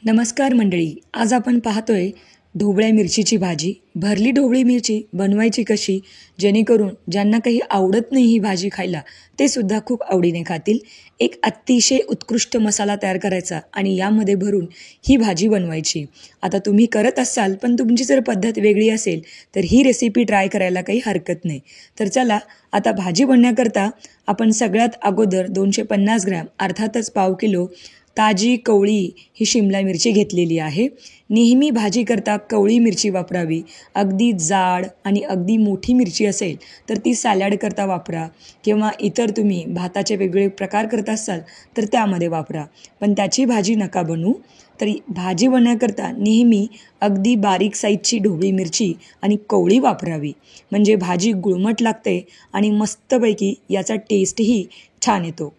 नमस्कार मंडळी, आज आपण पाहतोय ढोबळ्या मिरचीची भाजी. भरली ढोबळी मिरची बनवायची कशी, जेणेकरून ज्यांना काही आवडत नाही ही भाजी खायला ते सुद्धा खूप आवडीने खातील. एक अतिशय उत्कृष्ट मसाला तयार करायचा आणि यामध्ये भरून ही भाजी बनवायची. आता तुम्ही करत असाल, पण तुमची जर पद्धत वेगळी असेल तर ही रेसिपी ट्राय करायला काही हरकत नाही. तर चला, आता भाजी बनवण्याकरता आपण सगळ्यात अगोदर 250 ग्रॅम अर्थातच पाव किलो ताजी कवळी ही शिमला मिरची घेतलेली आहे. नेहमी भाजी करता कवळी मिरची वापरावी. अगदी जाड आणि अगदी मोठी मिरची असेल तर ती सॅलड करता वापरा, किंवा इतर तुम्ही भाताचे वेगवेगळे प्रकार करत असाल तर त्यामध्ये वापरा, पण त्याची भाजी नका बनवू. तरी भाजी बनवण्याकरता नेहमी अगदी बारीक साईजची ढोबळी मिरची आणि कवळी वापरावी, म्हणजे भाजी गुळमट लागते आणि मस्तपैकी याचा टेस्टही छान येतो.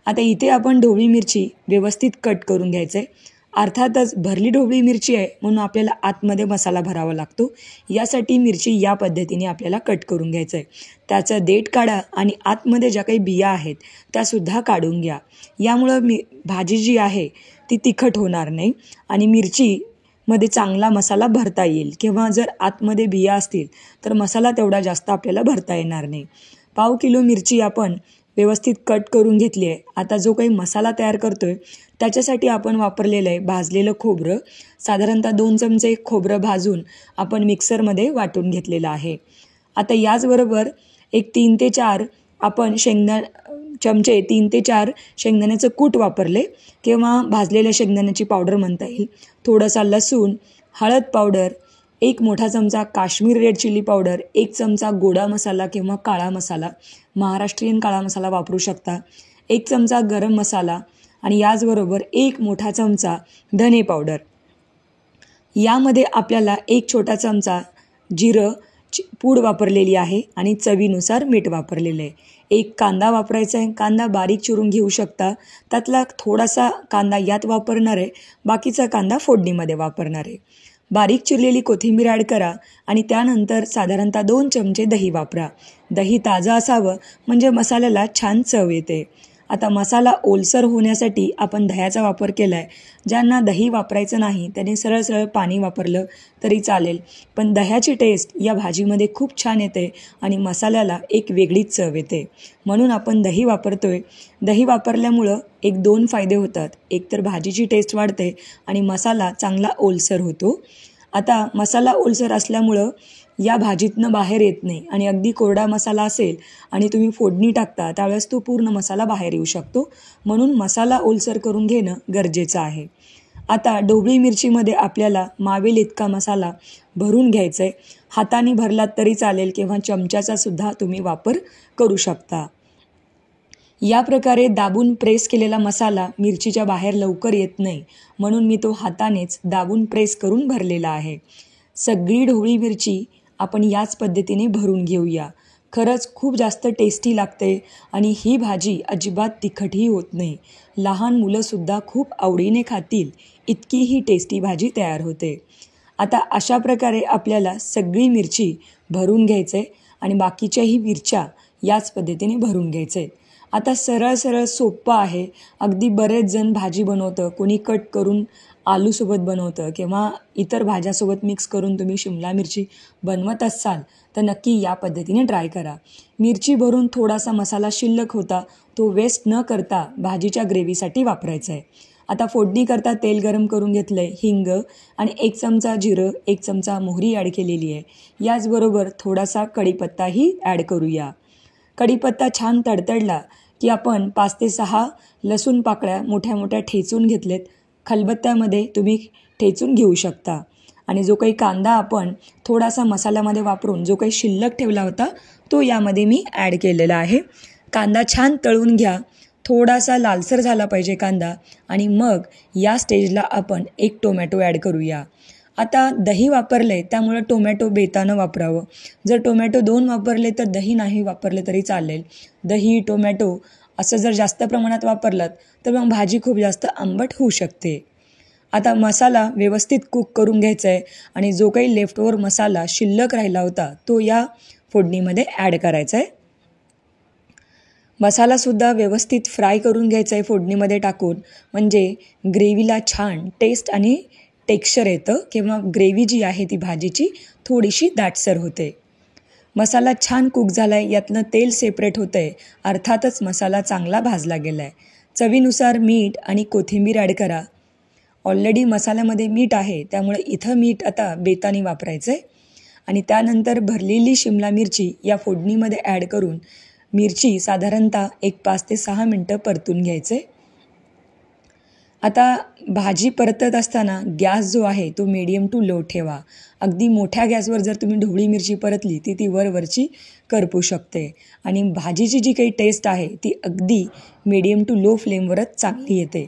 आता इथे आपण ढोबळी मिरची व्यवस्थित कट करून घ्यायचं आहे. अर्थातच भरली ढोबळी मिरची आहे म्हणून आपल्याला आतमध्ये मसाला भरावा लागतो. यासाठी मिरची या पद्धतीने आपल्याला कट करून घ्यायचं आहे. त्याचं देठ काढा आणि आतमध्ये ज्या काही बिया आहेत त्यासुद्धा काढून घ्या. यामुळं भाजी जी आहे ती तिखट होणार नाही आणि मिरचीमध्ये चांगला मसाला भरता येईल, किंवा जर आतमध्ये बिया असतील तर मसाला तेवढा जास्त आपल्याला भरता येणार नाही. पाव किलो मिरची आपण व्यवस्थित कट करून घेतली आहे. आता जो काही मसाला तयार करतोय त्याच्यासाठी आपण वापरलेलं आहे भाजलेलं खोबरं. साधारणतः 2 चमचे खोबरं भाजून आपण मिक्सरमध्ये वाटून घेतलेलं आहे. आता याचबरोबर एक 3 ते 4 आपण 3 ते 4 शेंगदाण्याचं कूट वापरले, किंवा भाजलेल्या शेंगदाण्याची पावडर म्हणता येईल. थोडासा लसूण, हळद पावडर, 1 मोठा चमचा काश्मीर रेड चिली पावडर, 1 चमचा गोडा मसाला किंवा काळा मसाला, महाराष्ट्रीयन काळा मसाला वापरू शकता, 1 चमचा गरम मसाला आणि याचबरोबर 1 मोठा चमचा धने पावडर. यामध्ये आपल्याला 1 छोटा चमचा जिरं पूड वापरलेली आहे आणि चवीनुसार मीठ वापरलेलं आहे. 1 कांदा वापरायचा आहे. कांदा बारीक चिरून घेऊ शकता. त्यातला थोडासा कांदा यात वापरणार आहे, बाकीचा कांदा फोडणीमध्ये वापरणार आहे. बारीक चिरलेली कोथिंबीर ॲड करा आणि त्यानंतर साधारणतः 2 चमचे दही वापरा. दही ताजं असावं म्हणजे मसाल्याला छान चव येते. आता मसाला ओलसर होण्यासाठी आपण दह्याचा वापर केला आहे. ज्यांना दही वापरायचं नाही त्याने सरळ सरळ पाणी वापरलं तरी चालेल, पण दह्याची टेस्ट या भाजीमध्ये खूप छान येते आणि मसाल्याला एक वेगळीच चव येते, म्हणून आपण दही वापरतोय. दही वापरल्यामुळं 1-2 फायदे होतात. एक तर भाजीची टेस्ट वाढते आणि मसाला चांगला ओलसर होतो. आता मसाला ओलसर असल्यामुळं या भाजीतनं बाहेर येत नाही, आणि अगदी कोरडा मसाला असेल आणि तुम्ही फोडणी टाकता त्यावेळेस तो पूर्ण मसाला बाहेर येऊ शकतो, म्हणून मसाला ओलसर करून घेणं गरजेचं आहे. आता ढोबळी मिरचीमध्ये आपल्याला मावेल इतका मसाला भरून घ्यायचा आहे. हाताने भरलात तरी चालेल, किंवा चमच्याचा सुद्धा तुम्ही वापर करू शकता. या प्रकारे दाबून प्रेस केलेला मसाला मिरचीच्या बाहेर लवकर येत नाही, म्हणून मी तो हातानेच दाबून प्रेस करून भरलेला आहे. सगळी ढोबळी मिरची आपण याच पद्धतीने भरून घेऊया. खरंच खूप जास्त टेस्टी लागते आणि ही भाजी अजिबात तिखटही होत नाही. लहान मुलंसुद्धा खूप आवडीने खातील इतकी ही टेस्टी भाजी तयार होते. आता अशा प्रकारे आपल्याला सगळी मिरची भरून घ्यायचं आहे आणि बाकीच्याही मिरच्या याच पद्धतीने भरून घ्यायचं आहे. आता सरळ सरळ सोपं आहे. अगदी बरेच जण भाजी बनवतं, कोणी कट करून आलूसोबत बनवतं, किंवा इतर भाज्यासोबत मिक्स करून तुम्ही शिमला मिरची बनवत असाल तर नक्की या पद्धतीने ट्राय करा. मिरची भरून थोडासा मसाला शिल्लक होता तो वेस्ट न करता भाजीच्या ग्रेव्हीसाठी वापरायचा आहे. आता फोडणी करता तेल गरम करून घेतलं आहे. हिंग आणि 1 चमचा जिरं, 1 चमचा मोहरी ॲड केलेली आहे. याचबरोबर थोडासा कढीपत्ताही ॲड करूया. कढीपत्ता छान तडतडला की आपण 5 ते 6 लसूण पाकळ्या मोठ्या मोठ्या ठेचून घेतलेत. खलबत्त्यामध्ये तुम्ही ठेचून घेऊ शकता. आणि जो काही कांदा आपण थोडासा मसाल्यामध्ये वापरून जो काही शिल्लक ठेवला होता तो यामध्ये मी ॲड केलेला आहे. कांदा छान तळून घ्या. थोडासा लालसर झाला पाहिजे कांदा, आणि मग या स्टेजला आपण 1 टोमॅटो ॲड करूया. आता दही वापरलं आहे त्यामुळं टोमॅटो बेतानं वापरावं. जर टोमॅटो 2 वापरले तर दही नाही वापरले तरी चालेल. दही, टोमॅटो असं जर जास्त प्रमाणात वापरलात तर मग भाजी खूप जास्त आंबट होऊ शकते. आता मसाला व्यवस्थित कुक करून घ्यायचा आहे आणि जो काही लेफ्टओव्हर मसाला शिल्लक राहिला होता तो या फोडणीमध्ये ॲड करायचा आहे. मसालासुद्धा व्यवस्थित फ्राय करून घ्यायचा आहे फोडणीमध्ये टाकून, म्हणजे ग्रेव्हीला छान टेस्ट आणि टेक्स्चर येतं किंवा ग्रेव्ही जी आहे ती भाजीची थोडीशी दाटसर होते. मसाला छान कुक झाला आहे, यातनं तेल सेपरेट होतं आहे, अर्थातच मसाला चांगला भाजला गेला आहे. चवीनुसार मीठ आणि कोथिंबीर ॲड करा. ऑलरेडी मसाल्यामध्ये मीठ आहे, त्यामुळे इथं मीठ आता बेताने वापरायचं आहे. आणि त्यानंतर भरलेली शिमला मिरची या फोडणीमध्ये ॲड करून मिरची साधारणतः एक 5 ते 6 मिनटं परतून घ्यायचे. आता भाजी परतत असताना गॅस जो आहे तो मीडियम टू लो ठेवा. अगदी मोठ्या गॅसवर जर तुम्ही ढोबळी मिरची परतली ती वरवरची करपू शकते आणि भाजीची जी काही टेस्ट आहे ती अगदी मीडियम टू लो फ्लेमवरच चांगली येते.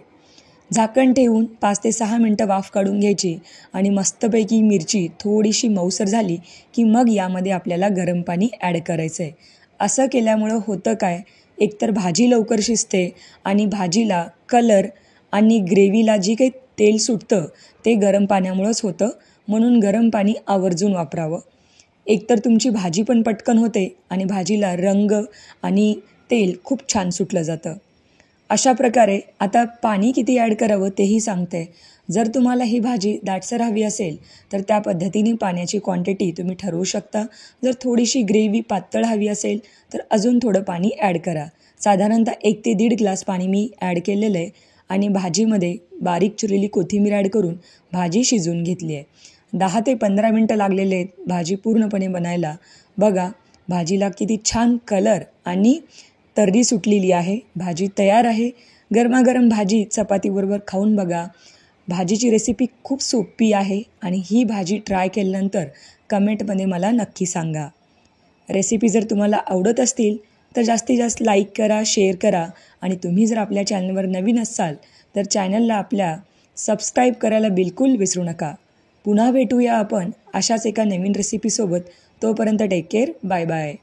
झाकण ठेवून 5 ते 6 मिनटं वाफ काढून घ्यायची आणि मस्तपैकी मिरची थोडीशी मऊसर झाली की मग यामध्ये आपल्याला गरम पाणी ॲड करायचं आहे. असं केल्यामुळं होतं काय, एकतर भाजी लवकर शिजते आणि भाजीला कलर आणि ग्रेव्हीला जी काही तेल सुटतं ते गरम पाण्यामुळंच होतं, म्हणून गरम पाणी आवर्जून वापरावं. एकतर तुमची भाजी पण पटकन होते आणि भाजीला रंग आणि तेल खूप छान सुटलं जातं. अशा प्रकारे आता पाणी किती ॲड करावं तेही सांगते. जर तुम्हाला ही भाजी दाटसर हवी असेल तर त्या पद्धतीने पाण्याची क्वांटिटी तुम्ही ठरवू शकता. जर थोडीशी ग्रेव्ही पातळ हवी असेल तर अजून थोडं पाणी ॲड करा. साधारणतः 1 ते 1.5 ग्लास पाणी मी ॲड केलेलं आहे आणि भाजीमध्ये बारीक चिरलेली कोथिंबीर ॲड करून भाजी शिजवून घेतली आहे. 10 ते 15 मिनटं लागलेले आहेत भाजी पूर्णपणे बनायला. बघा भाजीला किती छान कलर आणि तर्री सुटलेली आहे. भाजी तयार आहे. गरमागरम भाजी चपातीबरोबर खाऊन बघा. भाजीची रेसिपी खूप सोपी आहे आणि ही भाजी ट्राय केल्यानंतर कमेंटमध्ये मला नक्की सांगा. रेसिपी जर तुम्हाला आवडत असतील तर जास्तीत जास्त लाईक करा, शेअर करा आणि तुम्ही जर आपल्या चॅनलवर नवीन असाल तर चॅनलला आपल्या सबस्क्राईब करायला बिलकुल विसरू नका. पुन्हा भेटूया आपण अशाच एका नवीन रेसिपीसोबत. तोपर्यंत टेक केअर. Bye bye.